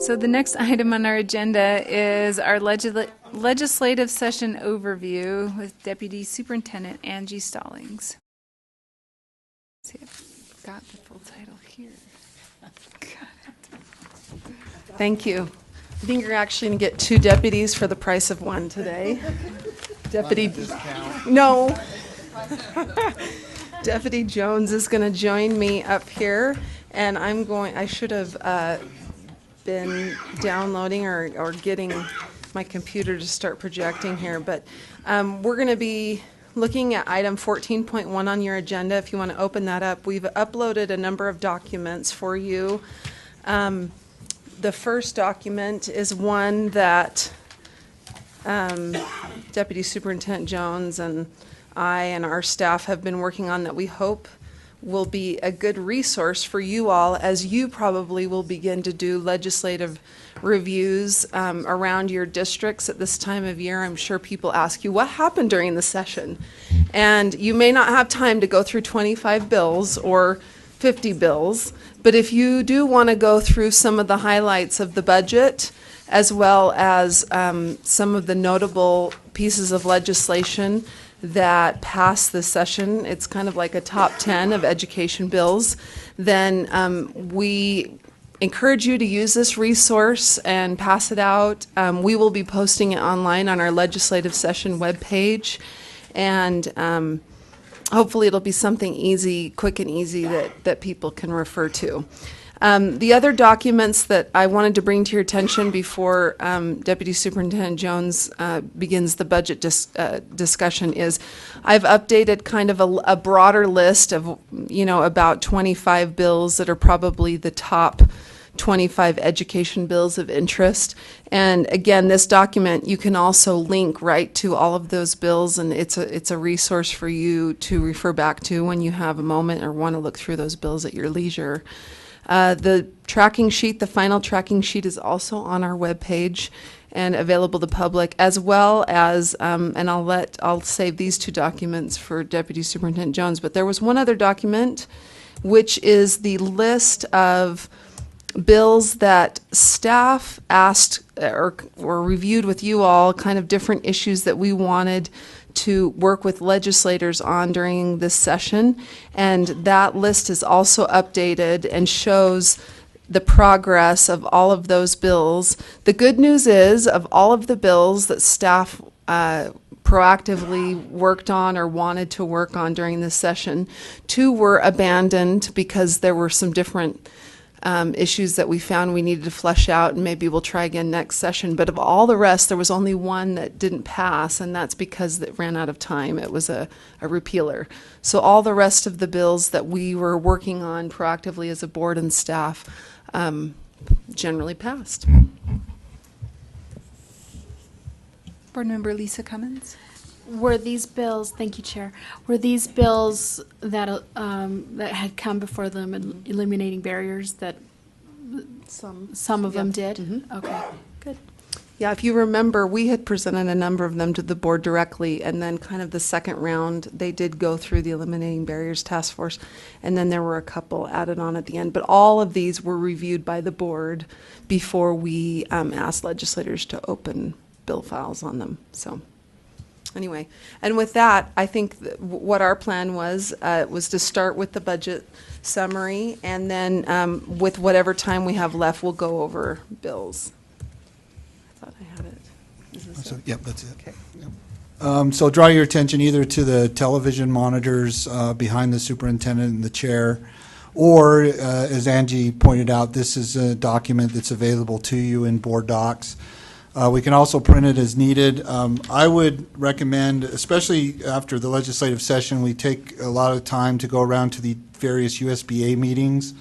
So the next item on our agenda is our legislative session overview with Deputy Superintendent Angie Stallings. Let's see, I've got the full title here. Thank you. I think you're actually going to get 2 deputies for the price of 1 today. Deputy, no. Deputy Jones is going to join me up here, and I should have been downloading or getting my computer to start projecting here, but we're going to be looking at item 14.1 on your agenda. If you want to open that up, we've uploaded a number of documents for you. The first document is one that Deputy Superintendent Jones and I and our staff have been working on that we hope will be a good resource for you all as you probably will begin to do legislative reviews around your districts at this time of year. I'm sure people ask you, what happened during the session? And you may not have time to go through 25 bills or 50 bills, but if you do want to go through some of the highlights of the budget, as well as some of the notable pieces of legislation that passed this session, it's kind of like a top 10 of education bills, then we encourage you to use this resource and pass it out. We will be posting it online on our legislative session webpage, and hopefully it'll be something easy, quick and easy that people can refer to. The other documents that I wanted to bring to your attention before Deputy Superintendent Jones begins the budget discussion is I've updated kind of a broader list of, about 25 bills that are probably the top 25 education bills of interest. And again, this document, you can also link right to all of those bills, and it's a resource for you to refer back to when you have a moment or want to look through those bills at your leisure. The tracking sheet, the final tracking sheet, is also on our webpage and available to the public, as well as, and I'll save these 2 documents for Deputy Superintendent Jones, but there was one other document, which is the list of bills that staff asked or reviewed with you all, kind of different issues that we wanted to work with legislators on during this session, and that list is also updated and shows the progress of all of those bills. The good news is, of all of the bills that staff proactively worked on or wanted to work on during this session, 2 were abandoned because there were some different issues that we found we needed to flesh out, and maybe we'll try again next session. But of all the rest, there was only 1 that didn't pass, and that's because it ran out of time. It was a repealer. So all the rest of the bills that we were working on proactively as a board and staff generally passed. Board Member Lisa Cummins. Were these bills, thank you, Chair, were these bills that that had come before them and eliminating barriers that some of them did? Mm-hmm. Okay, good. Yeah, if you remember, we had presented a number of them to the board directly, and then kind of the second round, they did go through the Eliminating Barriers Task Force, and then there were a couple added on at the end. But all of these were reviewed by the board before we asked legislators to open bill files on them. So anyway, and with that, I think what our plan was to start with the budget summary, and then with whatever time we have left, we'll go over bills. I thought I had it. Is this it? Yep, that's it. Okay. Yep. So draw your attention either to the television monitors behind the superintendent and the chair, or as Angie pointed out, this is a document that's available to you in board docs. We can also print it as needed. I would recommend, especially after the legislative session, we take a lot of time to go around to the various USBA meetings,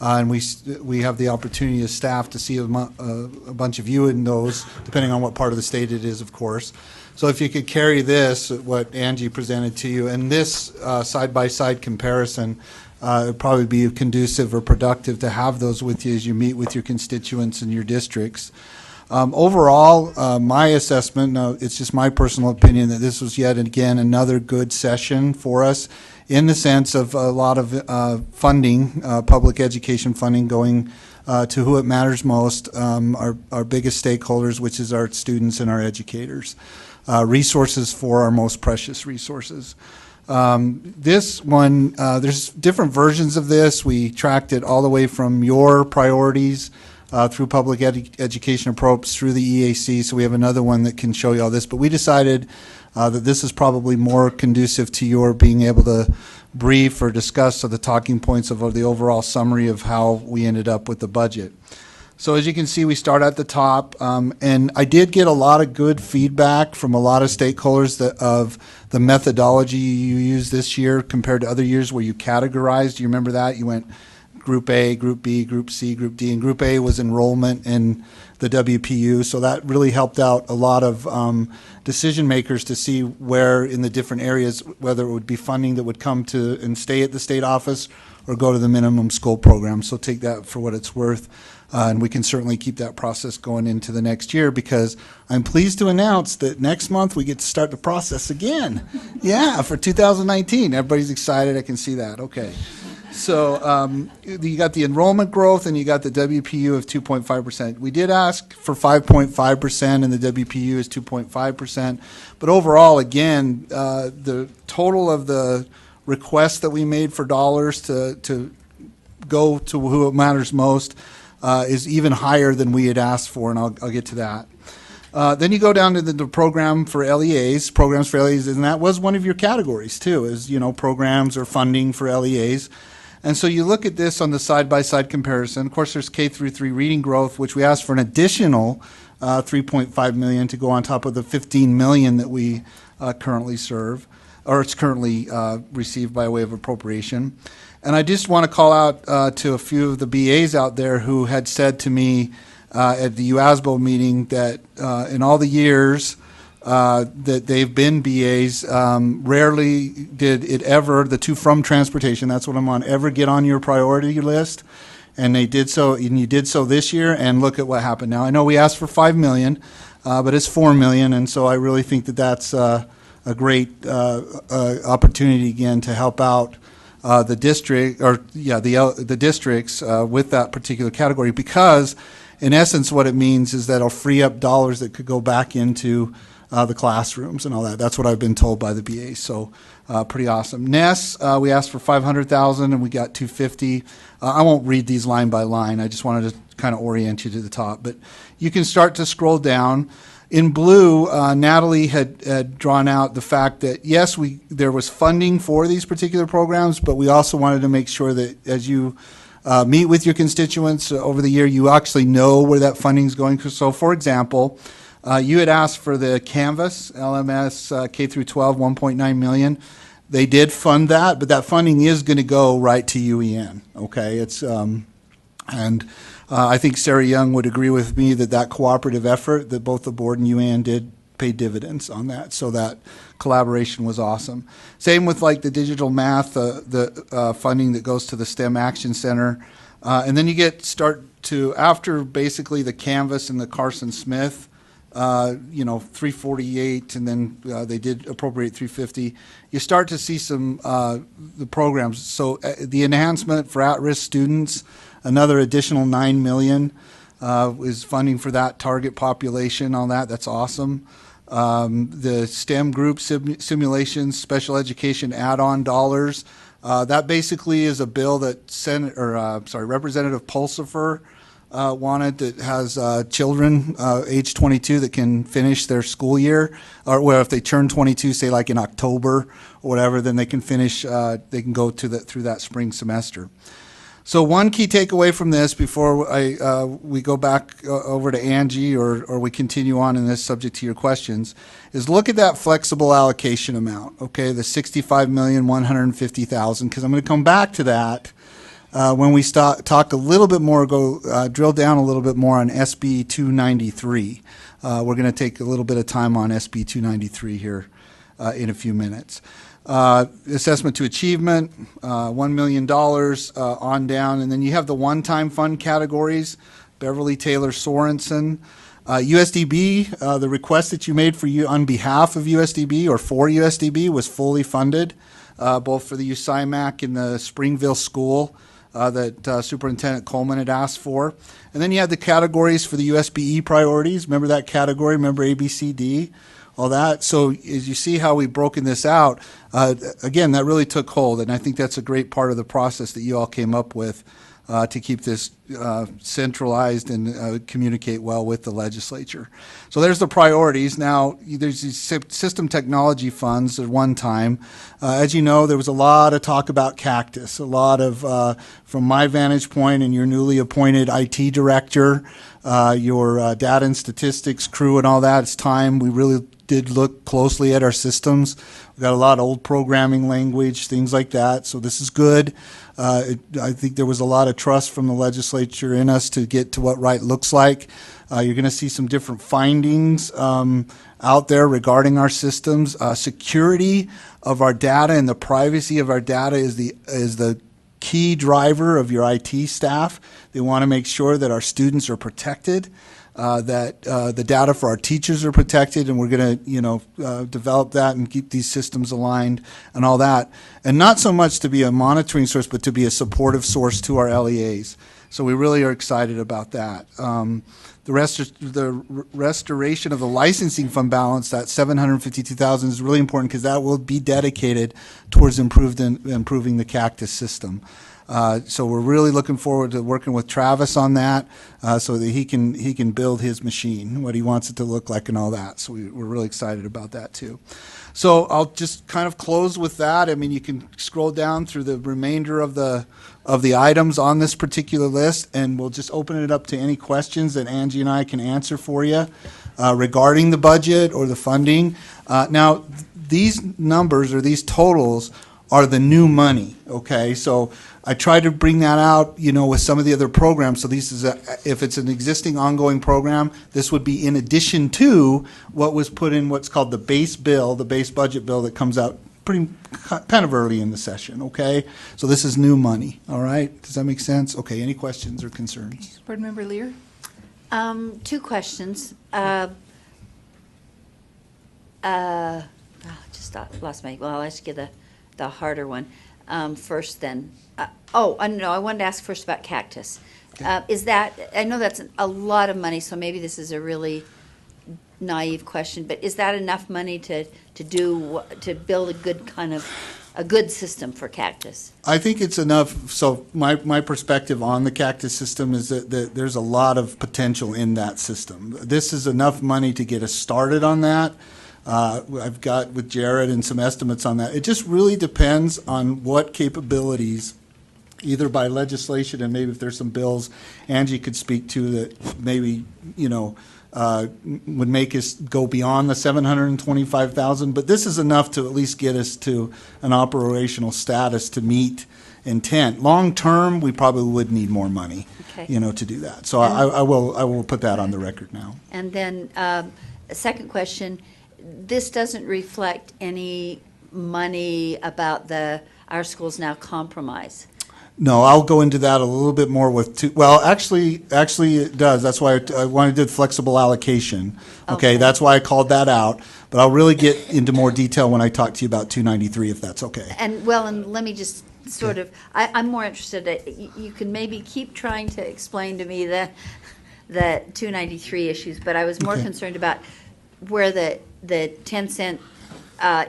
and we have the opportunity as staff to see a bunch of you in those, depending on what part of the state it is, of course. So if you could carry this, what Angie presented to you, and this side-by-side comparison, it would probably be conducive or productive to have those with you as you meet with your constituents and your districts. Overall, my assessment, it's just my personal opinion, that this was yet again another good session for us in the sense of a lot of funding, public education funding going to who it matters most, our biggest stakeholders, which is our students and our educators. Resources for our most precious resources. This one, there's different versions of this. We tracked it all the way from your priorities through public education approach through the EAC, so we have another one that can show you all this. But we decided that this is probably more conducive to your being able to brief or discuss the talking points of the overall summary of how we ended up with the budget. So as you can see, we start at the top, and I did get a lot of good feedback from a lot of stakeholders of the methodology you used this year compared to other years where you categorized. You remember that? You went Group A, Group B, Group C, Group D, and Group A was enrollment in the WPU, so that really helped out a lot of decision makers to see where in the different areas, whether it would be funding that would come to and stay at the state office or go to the minimum school program. So take that for what it's worth. And we can certainly keep that process going into the next year, because I'm pleased to announce that next month we get to start the process again. Yeah, for 2019. Everybody's excited. I can see that. Okay. So you got the enrollment growth and you got the WPU of 2.5%. We did ask for 5.5% and the WPU is 2.5%. But overall, again, the total of the requests that we made for dollars to go to who it matters most is even higher than we had asked for, and I'll get to that. Then you go down to the program for LEAs, programs for LEAs, and that was one of your categories too, is, you know, programs or funding for LEAs. And so you look at this on the side-by-side comparison. Of course, there's K through 3 reading growth, which we asked for an additional $3.5 million to go on top of the $15 million that we currently serve, or it's currently received by way of appropriation. And I just want to call out to a few of the BAs out there who had said to me at the UASBO meeting that in all the years that they've been BAs, rarely did it ever, the two from transportation, that's what I'm on, ever get on your priority list. And they did so, and you did so this year, and look at what happened. Now, I know we asked for $5 million, but it's $4 million, and so I really think that that's a great opportunity again to help out the district, or the districts with that particular category, because in essence what it means is that it'll free up dollars that could go back into the classrooms and all that. That's what I've been told by the BA. So pretty awesome. NES, we asked for $500,000 and we got $250,000. I won't read these line by line. I just wanted to kind of orient you to the top, but you can start to scroll down. In blue, Natalie had drawn out the fact that, yes, there was funding for these particular programs, but we also wanted to make sure that as you meet with your constituents over the year, you actually know where that funding is going. So, for example, you had asked for the Canvas, LMS K through 12, $1.9 million. They did fund that, but that funding is going to go right to UEN. Okay, it's I think Sarah Young would agree with me that cooperative effort that both the board and UAN did pay dividends on that. So that collaboration was awesome. Same with like the digital math, the funding that goes to the STEM Action Center. And then you start to, after basically the Canvas and the Carson Smith, $348, and then they did appropriate $350. You start to see some the programs. So the enhancement for at-risk students, another additional $9 million is funding for that target population on that. That's awesome. The STEM group simulations, special education add-on dollars. That basically is a bill that Representative Pulsifer wanted, that has children age 22 that can finish their school year, or well, if they turn 22, say like in October or whatever, then they can finish. They can go through that spring semester. So one key takeaway from this before we go back over to Angie or we continue on in this subject to your questions is look at that flexible allocation amount, okay, the $65,150,000, because I'm going to come back to that when we talk a little bit more, drill down a little bit more on SB 293. We're going to take a little bit of time on SB 293 here in a few minutes. Assessment to achievement, $1 million on down. And then you have the one-time fund categories, Beverly Taylor Sorensen. USDB, the request that you made for you on behalf of USDB or for USDB was fully funded, both for the USIMAC and the Springville School that Superintendent Coleman had asked for. And then you had the categories for the USBE priorities. Remember that category? Remember ABCD? All that. So as you see how we've broken this out, again, that really took hold, and I think that's a great part of the process that you all came up with to keep this centralized and communicate well with the legislature. So there's the priorities. Now, there's these system technology funds at one time. As you know, there was a lot of talk about Cactus, a lot of, from my vantage point and your newly appointed IT director, your data and statistics crew and all that, it's time we really did look closely at our systems. We've got a lot of old programming language, things like that, so this is good. I think there was a lot of trust from the legislature in us to get to what right looks like. You're going to see some different findings out there regarding our systems. Security of our data and the privacy of our data is the key driver of your IT staff. They want to make sure that our students are protected. That the data for our teachers are protected, and we're going to, develop that and keep these systems aligned and all that. And not so much to be a monitoring source, but to be a supportive source to our LEAs. So we really are excited about that. The restoration of the licensing fund balance, that $752,000, is really important because that will be dedicated towards improving the Cactus system. So we're really looking forward to working with Travis on that, so that he can build his machine, what he wants it to look like and all that. So we're really excited about that too. So I'll just kind of close with that. I mean, you can scroll down through the remainder of the items on this particular list, and we'll just open it up to any questions that Angie and I can answer for you regarding the budget or the funding. Now, these numbers or these totals are the new money, okay? So I tried to bring that out, with some of the other programs. So if it's an existing ongoing program, this would be in addition to what was put in what's called the base bill, the base budget bill that comes out kind of early in the session, okay? So this is new money, all right? Does that make sense? Okay, any questions or concerns? Board Member Lear? Two questions. Lost my. Well, I'll ask you the harder one first. Then. No, I wanted to ask first about Cactus. Is that? I know that's a lot of money, so maybe this is a really naive question, but is that enough money to build a good system for Cactus? I think it's enough. So my perspective on the Cactus system is that there's a lot of potential in that system. This is enough money to get us started on that. I've got with Jared and some estimates on that. It just really depends on what capabilities, either by legislation and maybe if there's some bills Angie could speak to that maybe, would make us go beyond the $725,000. But this is enough to at least get us to an operational status to meet intent. Long term, we probably would need more money, to do that. So I will put that on the record now. And then a second question. This doesn't reflect any money about our schools now compromise. No, I'll go into that a little bit more with actually it does. That's why I wanted to do flexible allocation. Okay, that's why I called that out. But I'll really get into more detail when I talk to you about 293, if that's okay. And let me just sort of, I'm more interested you can maybe keep trying to explain to me the 293 issues, but I was more concerned about where the 10-cent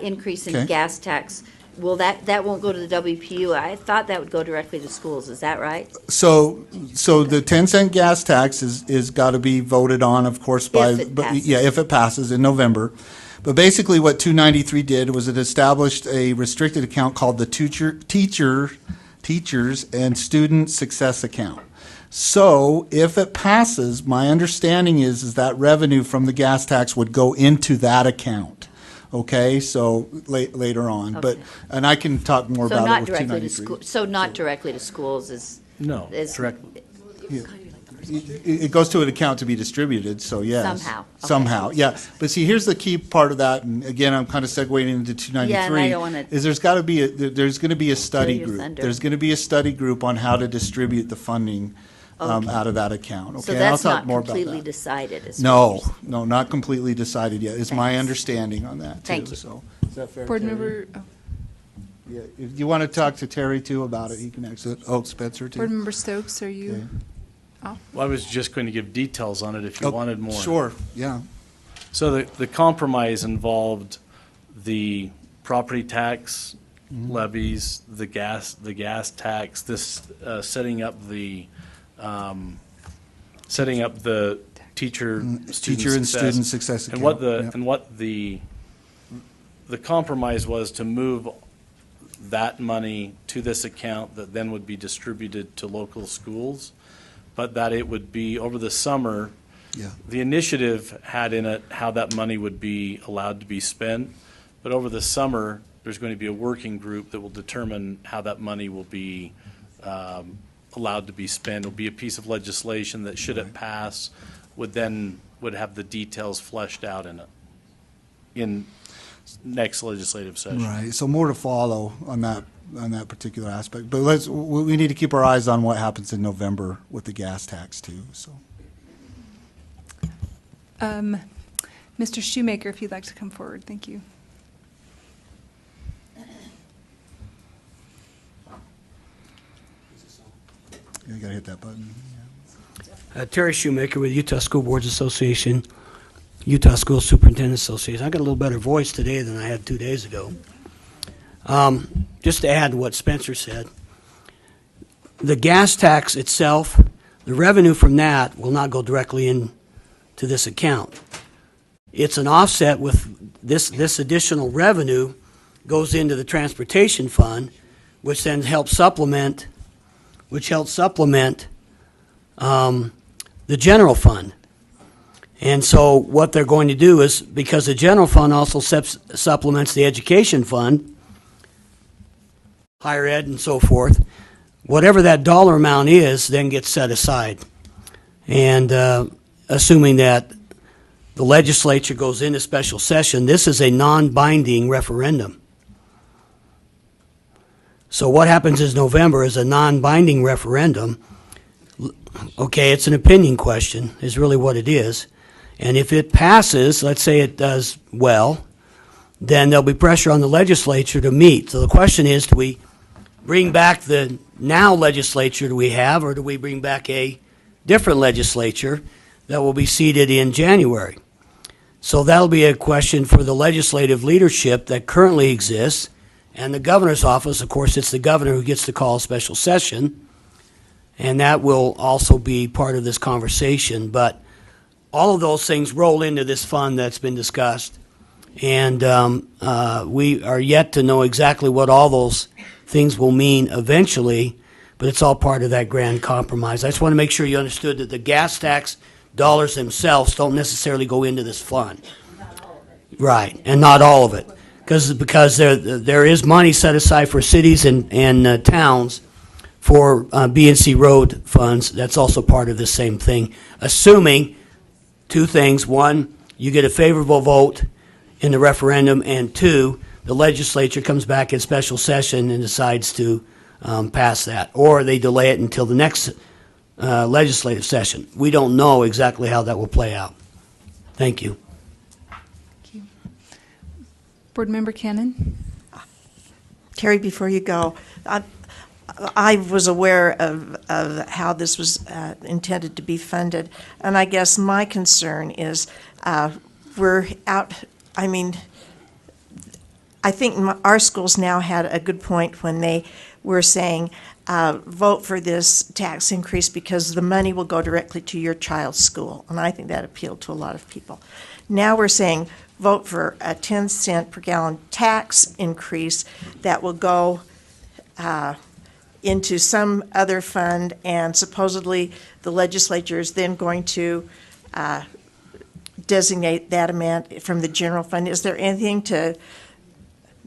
increase in gas tax, that won't go to the WPU. I thought that would go directly to schools. Is that right? So the 10-cent gas tax is got to be voted on, of course, if it passes in November. But basically what 293 did was it established a restricted account called the Teachers and Student Success Account. So if it passes, my understanding is that revenue from the gas tax would go into that account. Okay, so later on, and I can talk more about it with 293. So not directly to schools is directly. It goes to an account to be distributed. So yes, somehow, yeah. But see, here's the key part of that, and again, I'm kind of segueing into 293. Yeah, and I don't want to. Is there's going to be a study group. There's going to be a study group on how to distribute the funding out of that account. Okay, so that's I'll talk not more completely about that. Decided. No, not completely decided yet. Is my understanding on that too. Thank you. So is that fair? Board Terry? Member, Yeah, if you want to talk to Terry too about it, he can exit. Oh, Spencer Board too. Member Stokes, are you? Okay. Well, I was just going to give details on it if you Oh, wanted more. Sure, yeah. So the compromise involved the property tax levies, the gas tax, this setting up the teacher and student success and what account, yeah. and what the compromise was to move that money to this account that then would be distributed to local schools, but that it would be over the summer. Yeah. The initiative had in it how that money would be allowed to be spent, but over the summer, there's going to be a working group that will determine how that money will be allowed to be spent. It'll be a piece of legislation that, should it pass, would have the details fleshed out in it in next legislative session. Right, so more to follow on that particular aspect. But we need to keep our eyes on what happens in November with the gas tax too, so. Mr. Shoemaker, if you'd like to come forward, thank you. You gotta hit that button. Terry Shoemaker with Utah School Boards Association, Utah School Superintendent Association. I got a little better voice today than I had 2 days ago. Just to add to what Spencer said, the gas tax itself, the revenue from that will not go directly into this account. It's an offset with this additional revenue goes into the transportation fund, which then helps supplement the general fund. And so what they're going to do is, because the general fund also supplements the education fund, higher ed and so forth, whatever that dollar amount is then gets set aside. And assuming that the legislature goes into special session, this is a non-binding referendum. So what happens in November is a non-binding referendum. Okay, it's an opinion question, is really what it is. And if it passes, let's say it does well, then there'll be pressure on the legislature to meet. So the question is, do we bring back the now legislature that we have, or do we bring back a different legislature that will be seated in January? So that'll be a question for the legislative leadership that currently exists. And the governor's office, of course, it's the governor who gets to call a special session, and that will also be part of this conversation. But all of those things roll into this fund that's been discussed, and we are yet to know exactly what all those things will mean eventually, but it's all part of that grand compromise. I just want to make sure you understood that the gas tax dollars themselves don't necessarily go into this fund. Right, and not all of it. Because there is money set aside for cities and towns for B&C road funds. That's also part of the same thing, assuming two things. One, you get a favorable vote in the referendum, and two, the legislature comes back in special session and decides to pass that, or they delay it until the next legislative session. We don't know exactly how that will play out. Thank you. Board Member Cannon? Terry, before you go, I was aware of how this was intended to be funded, and I guess my concern is we're out, I mean, I think our schools now had a good point when they were saying, vote for this tax increase because the money will go directly to your child's school, and I think that appealed to a lot of people. Now we're saying, vote for a 10-cent per gallon tax increase that will go into some other fund, and supposedly the legislature is then going to designate that amount from the general fund. Is there anything to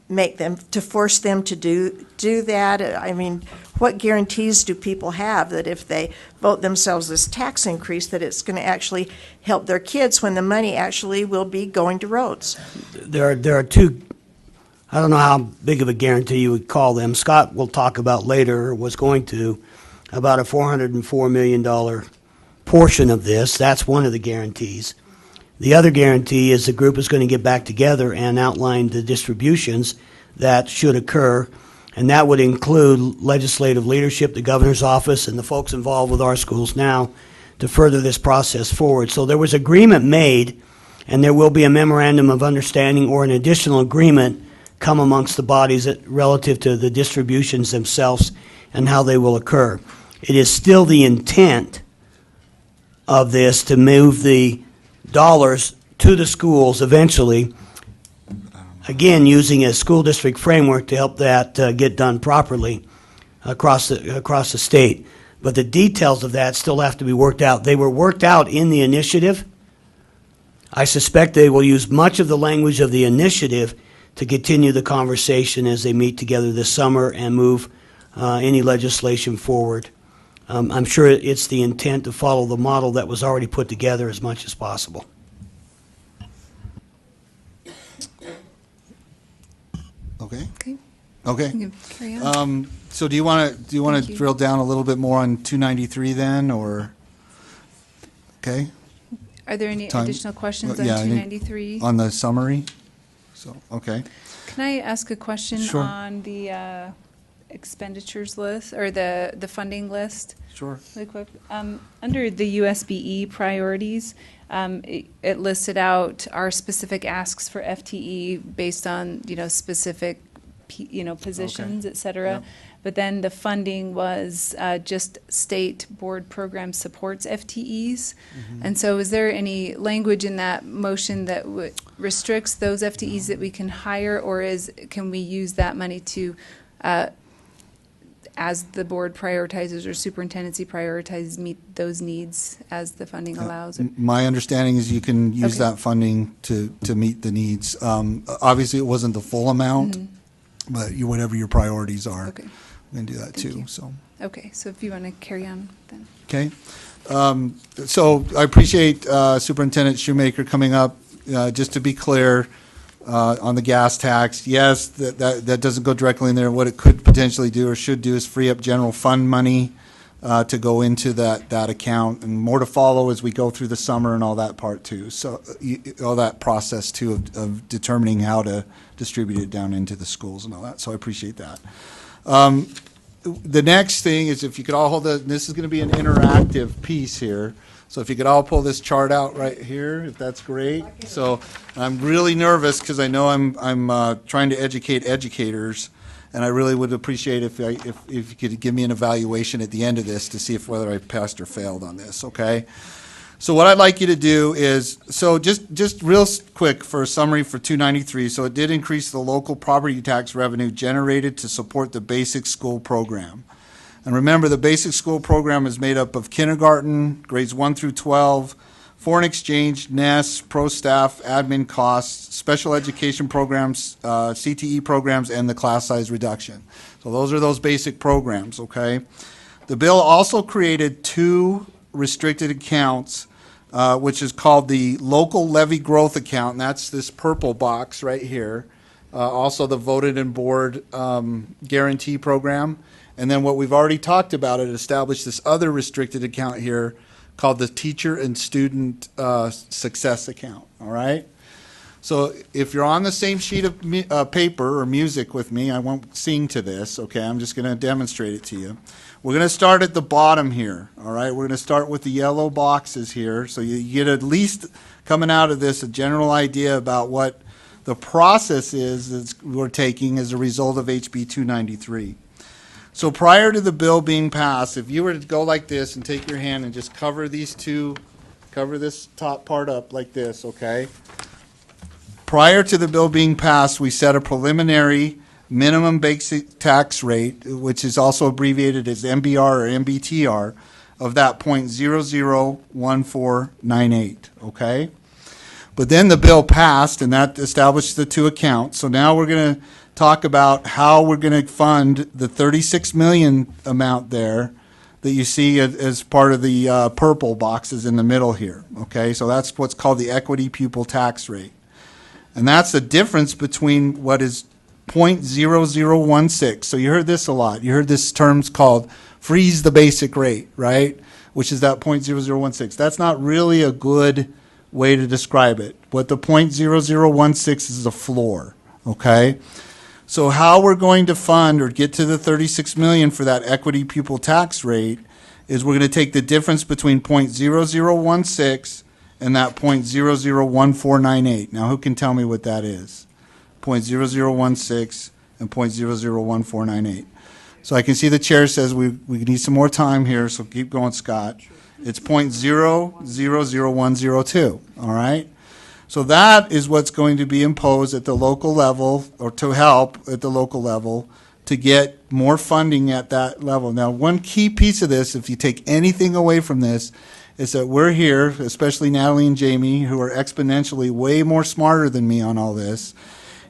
make them, to force them to do that? I mean, what guarantees do people have that if they vote themselves this tax increase, that it's going to actually help their kids when the money actually will be going to roads? There are two, I don't know how big of a guarantee you would call them. Scott will talk about later, or was going to, about a $404 million portion of this. That's one of the guarantees. The other guarantee is the group is going to get back together and outline the distributions that should occur And that would include legislative leadership, the governor's office, and the folks involved with our schools now to further this process forward. So there was agreement made, and there will be a memorandum of understanding or an additional agreement come amongst the bodies relative to the distributions themselves and how they will occur. It is still the intent of this to move the dollars to the schools eventually, again, using a school district framework to help that get done properly across the state. But the details of that still have to be worked out. They were worked out in the initiative. I suspect they will use much of the language of the initiative to continue the conversation as they meet together this summer and move any legislation forward. I'm sure it's the intent to follow the model that was already put together as much as possible. Okay. Okay. Okay. You can carry on. So do you want to Thank you. drill down a little bit more on 293 then, or? Okay. Are there any time- additional questions well, on yeah, I think 293? On the summary? So, okay. Can I ask a question Sure. on the expenditures list, or the funding list? Sure. Really quick. Under the USBE priorities, it listed out our specific asks for FTE based on, specific, positions, et cetera. Yep. But then the funding was just state board program supports FTEs. And so is there any language in that motion that restricts those FTEs that we can hire, or can we use that money to, as the board prioritizes or superintendency prioritizes, meet those needs as the funding allows? My understanding is you can use Okay. that funding to meet the needs. Obviously, it wasn't the full amount, but whatever your priorities are, Okay. we can do that Thank too, you. so. Okay, so if you want to carry on then. Okay. So I appreciate Superintendent Shoemaker coming up. Just to be clear, on the gas tax, yes, that doesn't go directly in there. What it could potentially do or should do is free up general fund money to go into that account, and more to follow as we go through the summer and all that part too. So all that process too of determining how to distribute it down into the schools and all that. So I appreciate that. The next thing is, if you could all hold this is going to be an interactive piece here. So if you could all pull this chart out right here, if that's great. So I'm really nervous because I know I'm trying to educate educators, and I really would appreciate if you could give me an evaluation at the end of this to see whether I passed or failed on this. Okay. So what I'd like you to do is, so just real quick for a summary for 293. So it did increase the local property tax revenue generated to support the basic school program. And remember, the basic school program is made up of kindergarten, grades 1 through 12, foreign exchange, NES, pro staff, admin costs, special education programs, CTE programs, and the class size reduction. So those are those basic programs, okay? The bill also created two restricted accounts, which is called the local levy growth account, and that's this purple box right here. Also the voted and board guarantee program. And then what we've already talked about, it established this other restricted account here called the teacher and student success account, all right? So if you're on the same sheet of paper or music with me, I won't sing to this, okay? I'm just going to demonstrate it to you. We're going to start at the bottom here, all right? We're going to start with the yellow boxes here, so you get at least coming out of this a general idea about what the process is that we're taking as a result of HB 293. So prior to the bill being passed, if you were to go like this and take your hand and just cover these two, cover this top part up like this, okay? Prior to the bill being passed, we set a preliminary minimum basic tax rate, which is also abbreviated as MBR or MBTR, of that .001498, okay? But then the bill passed, and that established the two accounts. So now we're going to talk about how we're going to fund the $36 million amount there that you see as part of the purple boxes in the middle here, okay? So that's what's called the equity pupil tax rate. And that's the difference between what is .0016. So you heard this a lot. You heard this term's called freeze the basic rate, right? Which is that .0016. That's not really a good way to describe it. What the .0016 is a floor, okay? So how we're going to fund or get to the 36 million for that equity pupil tax rate is we're going to take the difference between .0016 and that .001498. Now, who can tell me what that is? .0016 and .001498. So I can see the chair says we need some more time here, so keep going, Scott. It's .000102, all right? So that is what's going to be imposed at the local level, or to help at the local level, to get more funding at that level. Now, one key piece of this, if you take anything away from this, is that we're here, especially Natalie and Jamie, who are exponentially way more smarter than me on all this,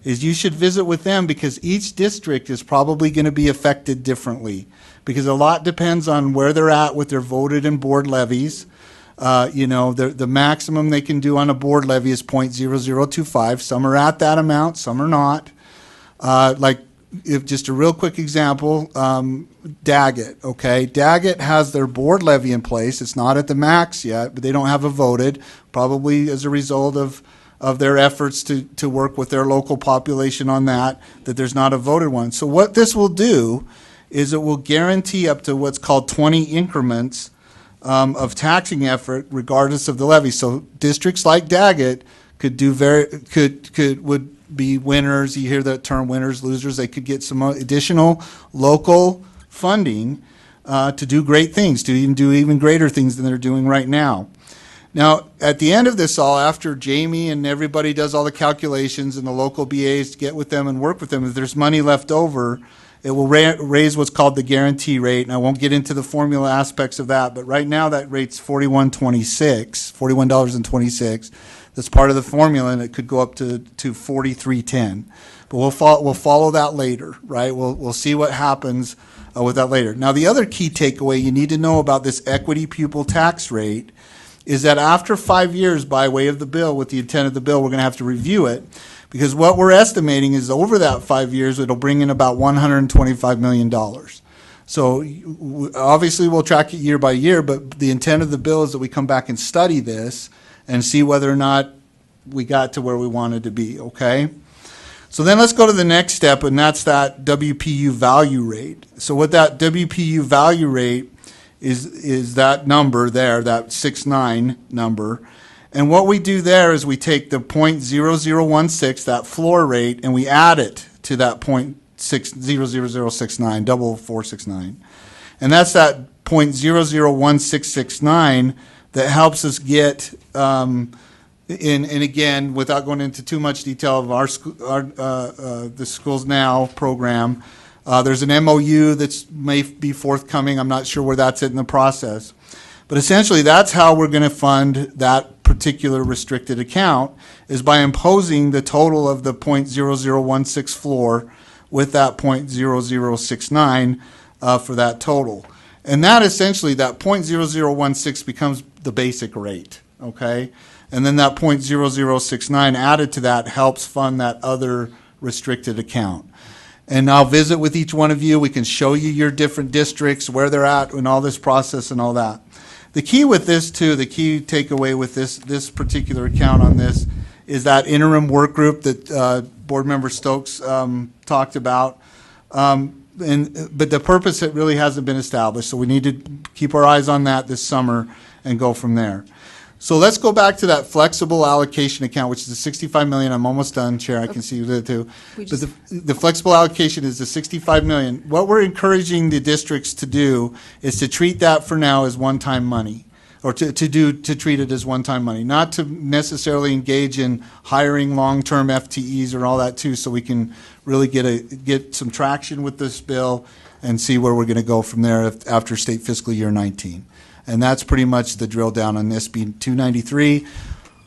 is you should visit with them because each district is probably going to be affected differently because a lot depends on where they're at with their voted and board levies. The maximum they can do on a board levy is .0025. Some are at that amount, some are not. If just a real quick example, Daggett, okay? Daggett has their board levy in place. It's not at the max yet, but they don't have a voted, probably as a result of their efforts to work with their local population on that there's not a voted one. So what this will do is it will guarantee up to what's called 20 increments of taxing effort regardless of the levy. So districts like Daggett would be winners. You hear that term, winners, losers. They could get some additional local funding to do great things, to even do even greater things than they're doing right now. Now, at the end of this all, after Jamie and everybody does all the calculations and the local BAs get with them and work with them, if there's money left over, it will raise what's called the guarantee rate. And I won't get into the formula aspects of that, but right now that rate's $41.26. That's part of the formula, and it could go up to $43.10. But we'll follow that later, right? We'll see what happens with that later. Now, the other key takeaway you need to know about this equity pupil tax rate is that after 5 years, by way of the bill, with the intent of the bill, we're going to have to review it, because what we're estimating is over that 5 years, it'll bring in about $125 million. So obviously, we'll track it year by year, but the intent of the bill is that we come back and study this and see whether or not we got to where we wanted to be, okay? So then let's go to the next step, and that's that WPU value rate. So what that WPU value rate is that number there, that 69 number. And what we do there is we take the .0016, that floor rate, and we add it to that .00069, 4469. And that's that .001669 that helps us get, and again, without going into too much detail of the Schools Now program, there's an MOU that may be forthcoming. I'm not sure where that's at in the process. But essentially, that's how we're going to fund that particular restricted account, is by imposing the total of the .0016 floor with that .0069 for that total. And that essentially, that .0016 becomes the basic rate, okay? And then that .0069 added to that helps fund that other restricted account. And I'll visit with each one of you. We can show you your different districts, where they're at in all this process and all that. The key with this, too, the key takeaway with this particular account on this is that interim work group that Board Member Stokes talked about. But the purpose, it really hasn't been established, so we need to keep our eyes on that this summer and go from there. So let's go back to that flexible allocation account, which is the 65 million. I'm almost done, Chair. I can see you there too. But the flexible allocation is the 65 million. What we're encouraging the districts to do is to treat that for now as one-time money, or to treat it as one-time money, not to necessarily engage in hiring long-term FTEs or all that too, so we can really get some traction with this bill and see where we're going to go from there after state fiscal year 19. And that's pretty much the drill down on this being 293.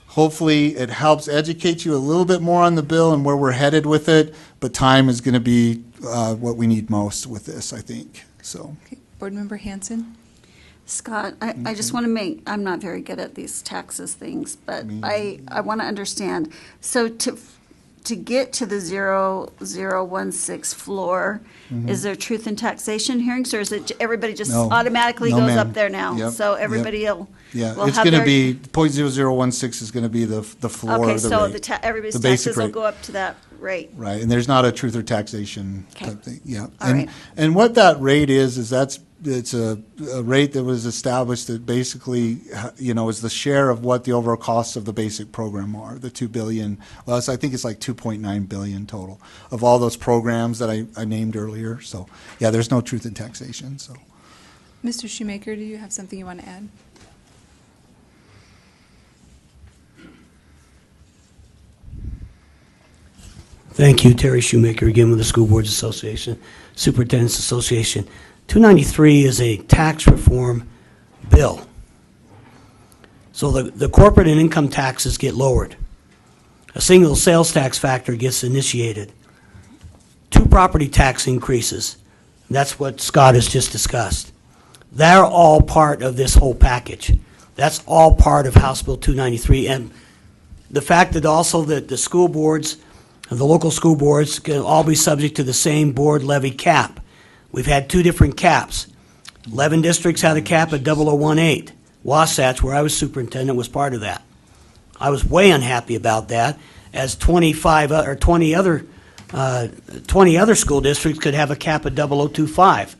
Hopefully it helps educate you a little bit more on the bill and where we're headed with it, but time is going to be what we need most with this, I think. So, Okay. Board Member Hanson? Scott, I just want to I'm not very good at these taxes things, but I want to understand. So to get to the 0016 floor, is there truth in taxation hearings, or is it everybody just No. automatically No, goes ma'am. up there now? Yep, So everybody yep. will Yeah, will it's have going to their- be, .0016 is going to be the floor Okay, of the so rate. everybody's The basic taxes will rate. go up to that rate. Right, and there's not a truth or taxation Okay. type thing, yeah. All right. And what that rate is it's a rate that was established that basically, is the share of what the overall costs of the basic program are, the 2 billion, well, I think it's like 2.9 billion total of all those programs that I named earlier. So, yeah, there's no truth in taxation, so. Mr. Shoemaker, do you have something you want to add? Thank you, Terry Shoemaker, again with the School Boards Association, Superintendent's Association. 293 is a tax reform bill. So the corporate and income taxes get lowered. A single sales tax factor gets initiated. 2 property tax increases. That's what Scott has just discussed. They're all part of this whole package. That's all part of House Bill 293. And the fact that also that the school boards, the local school boards, can all be subject to the same board levy cap. We've had 2 different caps. 11 districts had a cap at 0018. Wasatch, where I was superintendent, was part of that. I was way unhappy about that, as 20 other school districts could have a cap at 0025.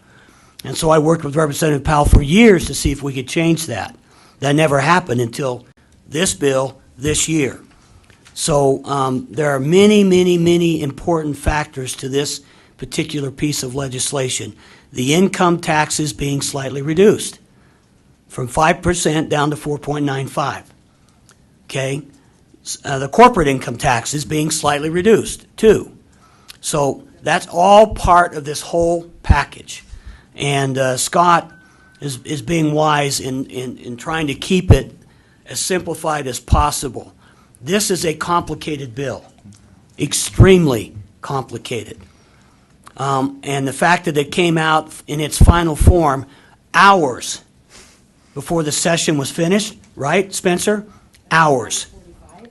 And so I worked with Representative Powell for years to see if we could change that. That never happened until this bill this year. So there are many, many, many important factors to this particular piece of legislation. The income taxes being slightly reduced from 5% down to 4.95. Okay? The corporate income taxes being slightly reduced, too. So that's all part of this whole package. And Scott is being wise in trying to keep it as simplified as possible. This is a complicated bill, extremely complicated. And the fact that it came out in its final form hours before the session was finished, right, Spencer? Hours.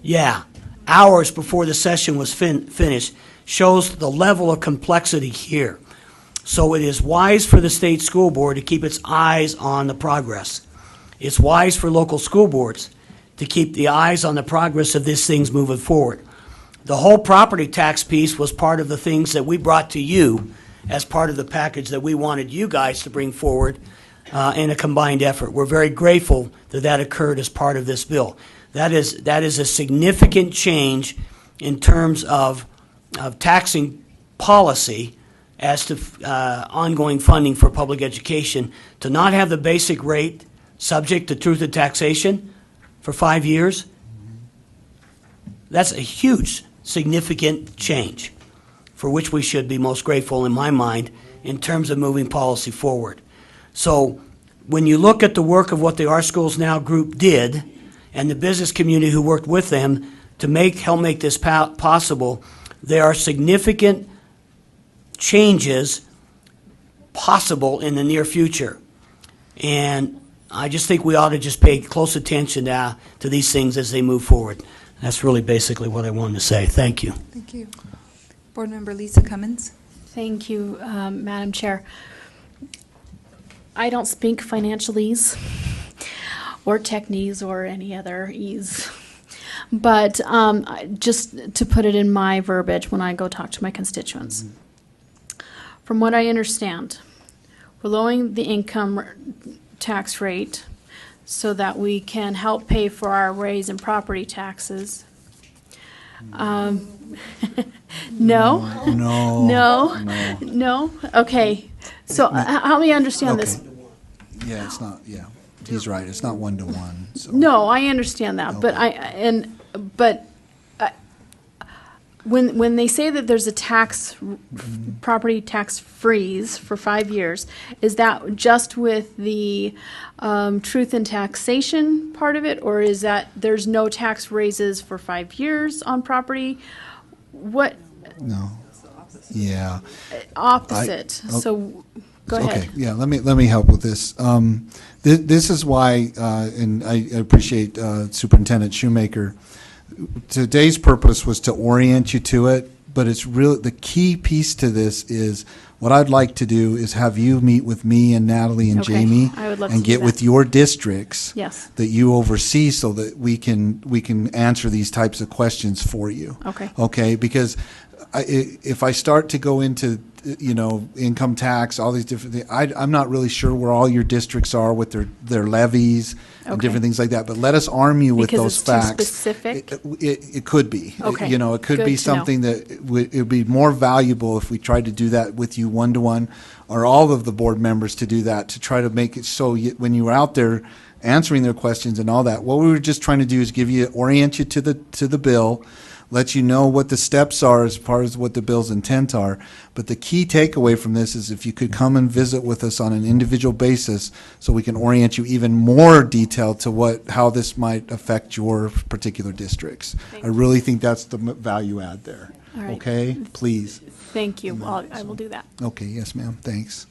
Yeah, hours before the session was finished shows the level of complexity here. So it is wise for the state school board to keep its eyes on the progress. It's wise for local school boards to keep the eyes on the progress of these things moving forward. The whole property tax piece was part of the things that we brought to you as part of the package that we wanted you guys to bring forward in a combined effort. We're very grateful that that occurred as part of this bill. That is a significant change in terms of taxing policy as to ongoing funding for public education. To not have the basic rate subject to truth and taxation for 5 years, that's a huge, significant change for which we should be most grateful in my mind in terms of moving policy forward. So when you look at the work of what the Our Schools Now group did and the business community who worked with them to help make this possible, there are significant changes possible in the near future. And I just think we ought to just pay close attention to these things as they move forward. That's really basically what I wanted to say. Thank you. Thank you. Board Member Lisa Cummins. Thank you, Madam Chair. I don't speak financialese or technese or any other ease. But just to put it in my verbiage when I go talk to my constituents. From what I understand, we're lowering the income tax rate so that we can help pay for our raise in property taxes. No? No? Okay. So help me understand this. Okay. Yeah, it's not, yeah, he's right, it's not 1-to-1, so. No, I understand that, but when they say that there's a property tax freeze for 5 years, is that just with the truth and taxation part of it, or is that there's no tax raises for 5 years on property? What? No, yeah. Opposite. So, go ahead. Okay, yeah, let me help with this. This is why, and I appreciate Superintendent Shoemaker. Today's purpose was to orient you to it, but it's really the key piece to this is What I'd like to do is have you meet with me and Natalie and Okay, Jamie I would love and to do get that. with your districts Yes. that you oversee so that we can answer these types of questions for you. Okay. Okay, because if I start to go into, income tax, all these different things, I'm not really sure where all your districts are with their levies and Okay. different things like that. But let us arm you with Because those it's too facts. specific? It could be. Okay. It could Good be to know. something that it would be more valuable if we tried to do that with you one-to-one, or all of the board members to do that, to try to make it so when you were out there answering their questions and all that, what we were just trying to do is orient you to the bill, let you know what the steps are as far as what the bill's intent are. But the key takeaway from this is if you could come and visit with us on an individual basis so we can orient you even more detailed to how this might affect your particular districts. I really think that's the value add there. All right. Okay? Please. Thank you. I will do that. Okay, yes, ma'am. Thanks.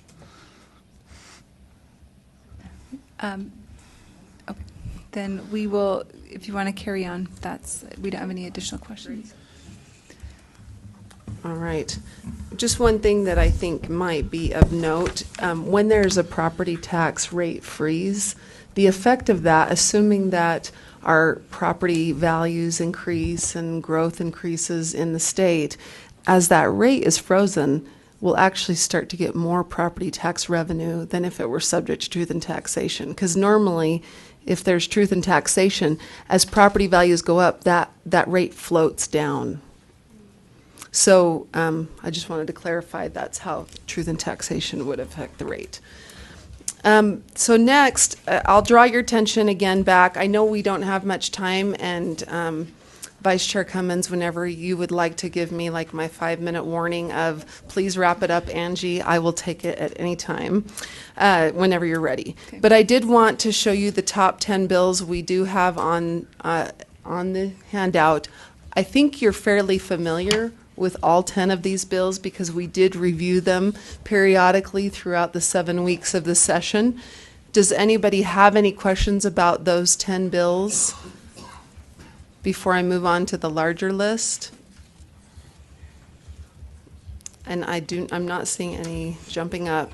Then we will, if you want to carry on, we don't have any additional questions. All right. Just one thing that I think might be of note, when there's a property tax rate freeze, the effect of that, assuming that our property values increase and growth increases in the state, as that rate is frozen, we'll actually start to get more property tax revenue than if it were subject to truth and taxation. Because normally, if there's truth and taxation, as property values go up, that rate floats down. So I just wanted to clarify that's how truth and taxation would affect the rate. So next, I'll draw your attention again back. I know we don't have much time, and Vice Chair Cummins, whenever you would like to give me like my 5-minute warning of please wrap it up, Angie, I will take it at any time, whenever you're ready. Okay. But I did want to show you the top 10 bills we do have on the handout. I think you're fairly familiar with all 10 of these bills because we did review them periodically throughout the 7 weeks of the session. Does anybody have any questions about those 10 bills before I move on to the larger list? And I'm not seeing any jumping up.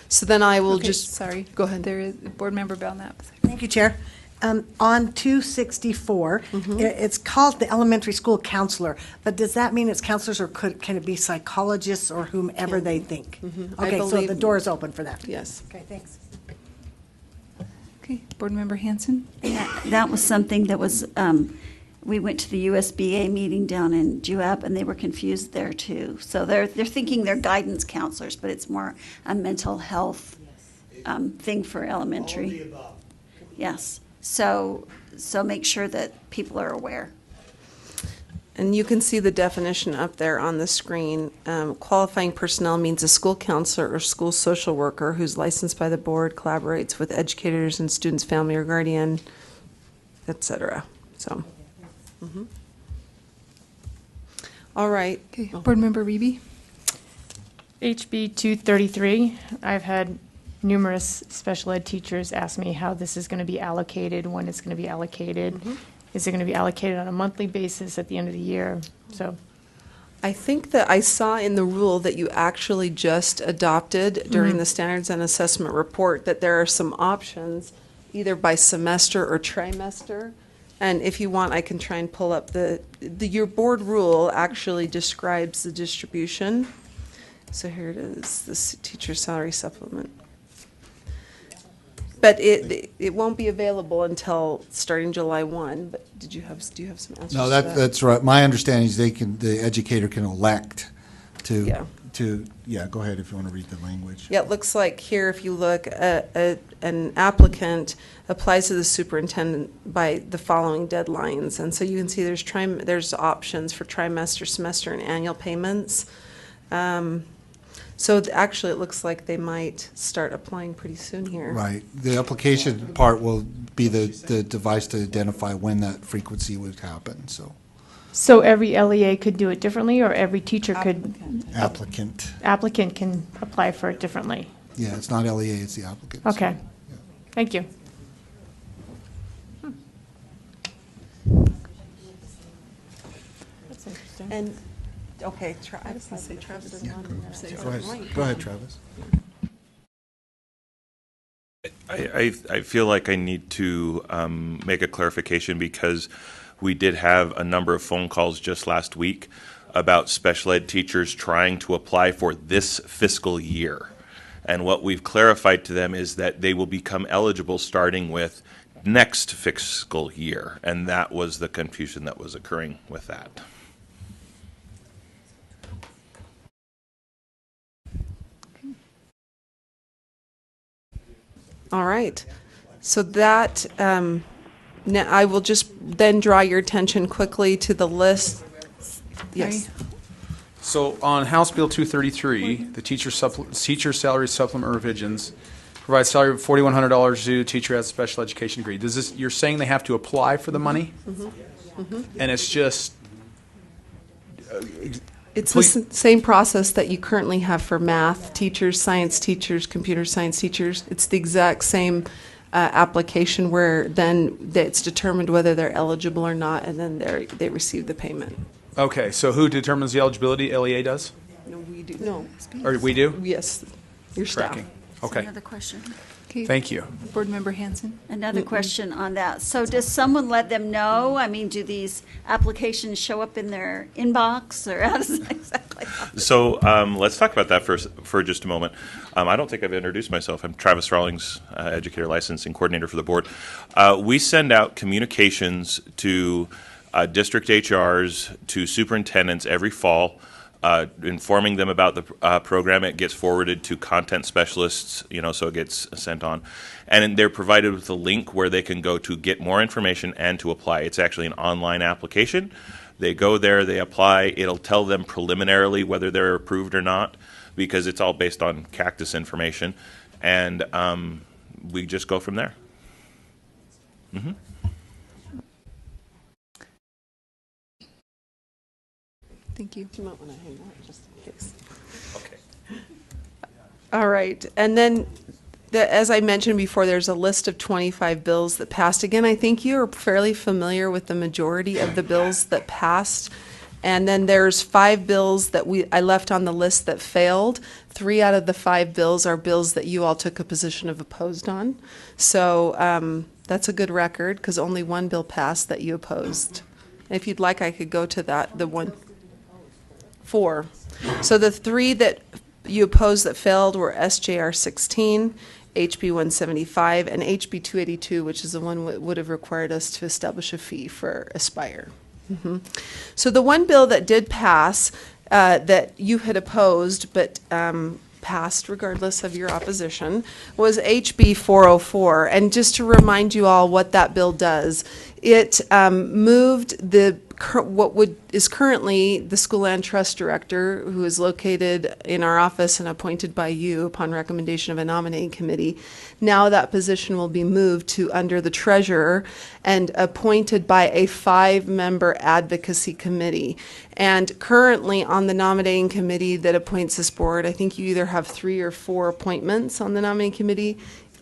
So then I will Okay, sorry. Go ahead. There is Board Member Belknap. Thank you, Chair. On 264, it's called the elementary school counselor, but does that mean it's counselors or can it be psychologists or whomever they think? I Okay, so believe- the door is open for that. Yes. Okay, thanks. Okay, Board Member Hanson? That was something that was, we went to the USBA meeting down in Juab, and they were confused there too. So they're thinking they're guidance counselors, but it's more a mental health thing for elementary. Yes. So make sure that people are aware. And you can see the definition up there on the screen. Qualifying personnel means a school counselor or school social worker who's licensed by the board, collaborates with educators and students' family or guardian, et cetera. So, all right. Okay, Board Member Reby? HB 233, I've had numerous special ed teachers ask me how this is going to be allocated, when it's going to be allocated. Is it going to be allocated on a monthly basis at the end of the year? So, I think that I saw in the rule that you actually just adopted during the standards and assessment report that there are some options, either by semester or trimester. And if you want, I can try and pull up your board rule actually describes the distribution. So here it is, this teacher salary supplement. But it won't be available until starting July 1. But do you have some answers No, to that? that's right. My understanding is the educator can elect to, Yeah. go ahead if you want to read the language. Yeah, it looks like here, if you look, an applicant applies to the superintendent by the following deadlines. And so you can see there's options for trimester, semester, and annual payments. So actually, it looks like they might start applying pretty soon here. Right. The application part will be the device to identify when that frequency would happen, so. so every LEA could do it differently, or every teacher could, applicant can apply for it differently? Yeah, it's not LEA, it's the applicant. Okay. Thank you. That's interesting. And Okay, I was going to say Travis. Go ahead, Travis. I feel like I need to make a clarification because we did have a number of phone calls just last week about special ed teachers trying to apply for this fiscal year. And what we've clarified to them is that they will become eligible starting with next fiscal year. And that was the confusion that was occurring with that. All right. So that, now I will just then draw your attention quickly to the list. Yes. So on House Bill 233, the teacher salary supplement revisions provides salary of $4,100 due to teacher has a special education degree. Does this, you're saying they have to apply for the money? And it's just, It's the same process that you currently have for math teachers, science teachers, computer science teachers. It's the exact same application where then it's determined whether they're eligible or not, and then they receive the payment. okay, so who determines the eligibility? LEA does? No, we do. No. Or we do? Yes, your staff. Tracking. Okay, Another question. Okay. thank you. Board Member Hanson? Another question on that. So does someone let them know? I mean, do these applications show up in their inbox, or how does that exactly happen? So let's talk about that for just a moment. I don't think I've introduced myself. I'm Travis Rawlings, Educator Licensing Coordinator for the board. We send out communications to district HRs, to superintendents every fall, informing them about the program. It gets forwarded to content specialists, so it gets sent on. And they're provided with a link where they can go to get more information and to apply. It's actually an online application. They go there, they apply. It'll tell them preliminarily whether they're approved or not, because it's all based on Cactus information. And we just go from there. Mm-hmm. Thank you. You might want to hang on just in case. Okay. All right. And then, as I mentioned before, there's a list of 25 bills that passed. Again, I think you are fairly familiar with the majority of the bills that passed. And then there's 5 bills that I left on the list that failed. 3 out of the 5 bills are bills that you all took a position of opposed on. So that's a good record, because only 1 bill passed that you opposed. If you'd like, I could go to that. 4. So the 3 that you opposed that failed were SJR 16, HB 175, and HB 282, which is the one that would have required us to establish a fee for Aspire. So the 1 bill that did pass, that you had opposed but passed regardless of your opposition, was HB 404. And just to remind you all what that bill does, it moved is currently the School Land Trust Director, who is located in our office and appointed by you upon recommendation of a nominating committee. Now that position will be moved to under the Treasurer and appointed by a 5-member advocacy committee. And currently on the nominating committee that appoints this board, I think you either have 3 or 4 appointments on the nominating committee.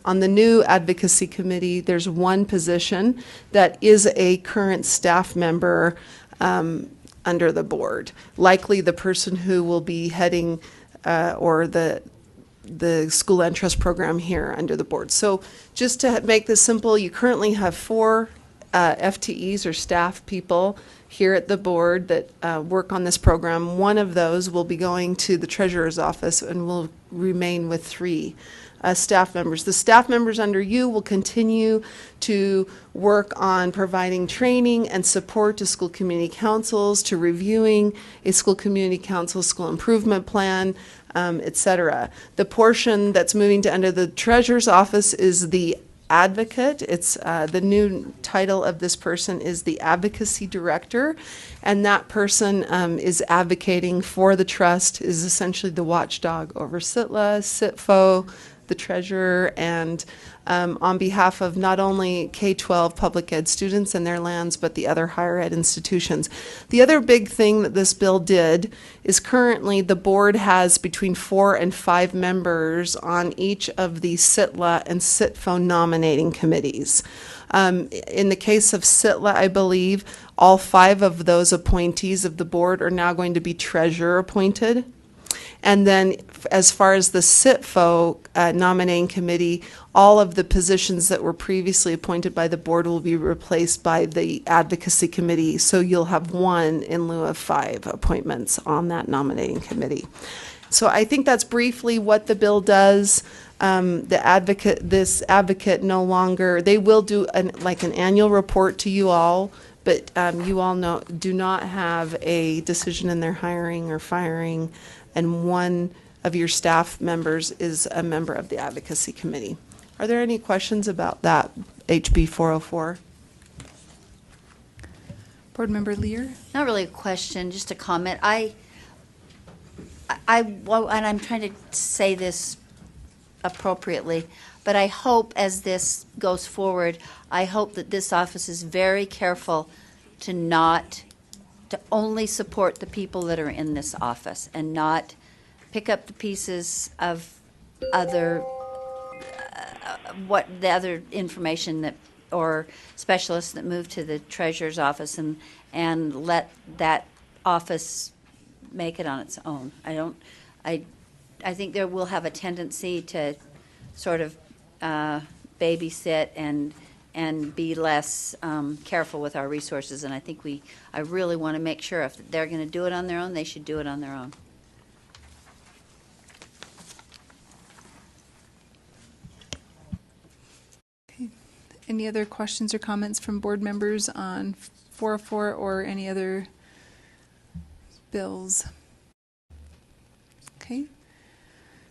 On the new advocacy committee, there's 1 position that is a current staff member under the board. Likely the person who will be heading or the School Land Trust program here under the board. So just to make this simple, you currently have 4 FTEs or staff people here at the board that work on this program. 1 of those will be going to the Treasurer's office and will remain with 3 staff members. The staff members under you will continue to work on providing training and support to school community councils, to reviewing a school community council school improvement plan, etc. The portion that's moving to under the Treasurer's office is the advocate. It's the new title of this person is the Advocacy Director, and that person is advocating for the trust, is essentially the watchdog over CITLA, CITFO, the Treasurer, and on behalf of not only K-12 public ed students and their lands, but the other higher ed institutions. The other big thing that this bill did is currently the board has between 4 and 5 members on each of the CITLA and CITFO nominating committees. In the case of CITLA, I believe All 5 of those appointees of the board are now going to be treasurer appointed. And then as far as the CITFO nominating committee, all of the positions that were previously appointed by the board will be replaced by the advocacy committee. So you'll have 1 in lieu of 5 appointments on that nominating committee. So I think that's briefly what the bill does. This advocate no longer, they will do an annual report to you all, but you all do not have a decision in their hiring or firing, and 1 of your staff members is a member of the advocacy committee. Are there any questions about that, HB 404? Board Member Lear? Not really a question, just a comment. And I'm trying to say this appropriately, but I hope as this goes forward, I hope that this office is very careful to only support the people that are in this office and not pick up the pieces of other, what the other information that, or specialists that move to the treasurer's office and let that office make it on its own. I think there will have a tendency to sort of babysit and be less careful with our resources. And I really want to make sure if they're going to do it on their own, they should do it on their own. Okay. Any other questions or comments from board members on 404 or any other bills? Okay.